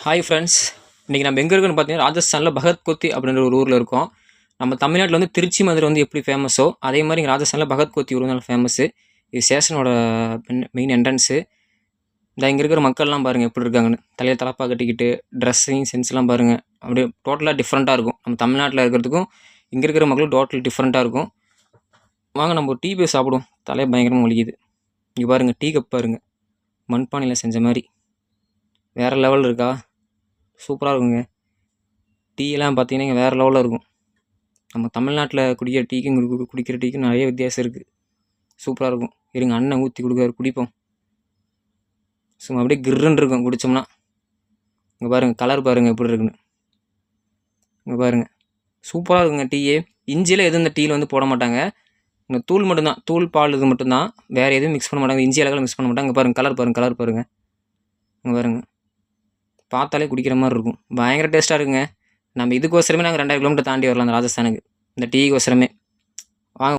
Hi friends. இன்றைக்கி நம்ம எங்கே இருக்கோன்னு பார்த்தீங்கன்னா, ராஜஸ்தானில் பகத்கோத்தி அப்படின்ற ஒரு ஊரில் இருக்கோம். நம்ம தமிழ்நாட்டில் வந்து திருச்சி, மதுரை வந்து எப்படி ஃபேமஸோ, அதே மாதிரி இங்கே ராஜஸ்தானில் பகத்கோத்தி ஊர் வந்து ஃபேமஸு. இது ஸ்டேஷனோட மெயின் என்ட்ரன்ஸு. இங்கே இருக்கிற மக்கள்லாம் பாருங்கள் எப்படி இருக்காங்கன்னு. தலையில் தலப்பா கட்டிக்கிட்டு, ட்ரெஸ்ஸிங் சென்ஸ்லாம் பாருங்கள். அப்படியே டோட்டலாக டிஃப்ரெண்ட்டாக இருக்கும். நம்ம தமிழ்நாட்டில் இருக்கிறதுக்கும் இங்கே இருக்கிற மக்களும் டோட்டல் டிஃப்ரெண்ட்டாக இருக்கும். வாங்க நம்ம ஒரு டீ போய் சாப்பிடுவோம். தலையை பயங்கரமாக வலிக்குது. இங்கே பாருங்கள், டீ கப் பாருங்கள், மண்பானையில் செஞ்ச மாதிரி வேறு லெவல் இருக்கா? சூப்பராக இருக்குங்க. டீயெல்லாம் பார்த்தீங்கன்னா இங்கே வேறு லெவலில் இருக்கும். நம்ம தமிழ்நாட்டில் குடிக்கிற டீக்கும் இங்கே குடிக்கிற டீக்கும் நிறைய வித்தியாசம் இருக்குது. சூப்பராக இருக்கும். இருங்க, அண்ணன் ஊற்றி கொடுக்குறாரு, குடிப்போம். சும்மா அப்படியே கிர்ன்னு இருக்கும் குடித்தோம்னா. இங்கே பாருங்கள், கலர் பாருங்கள் எப்படி இருக்குன்னு. இங்கே பாருங்கள், சூப்பராக இருக்குங்க டீயே. இஞ்சியில் எதுவும் இந்த டீயில் வந்து போட மாட்டாங்க. இங்கே தூள் மட்டும்தான், தூள் பால் இது மட்டும்தான், வேறு எதுவும் மிக்ஸ் பண்ண மாட்டாங்க. இஞ்சி இலக்கெல்லாம் மிக்ஸ் பண்ண மாட்டாங்க. இங்கே பாருங்கள், கலர் பாருங்கள். இங்கே பாருங்கள், பார்த்தாலே குடிக்கிற மாதிரி இருக்கும். பயங்கர டேஸ்ட்டாக இருக்குங்க. நம்ம இதுக்கோசரமே நாங்கள் 2000 கிலோமீட்டர் தாண்டி வரலாம் அந்த ராஜஸ்தானுக்கு, இந்த டீக்கோசரமே.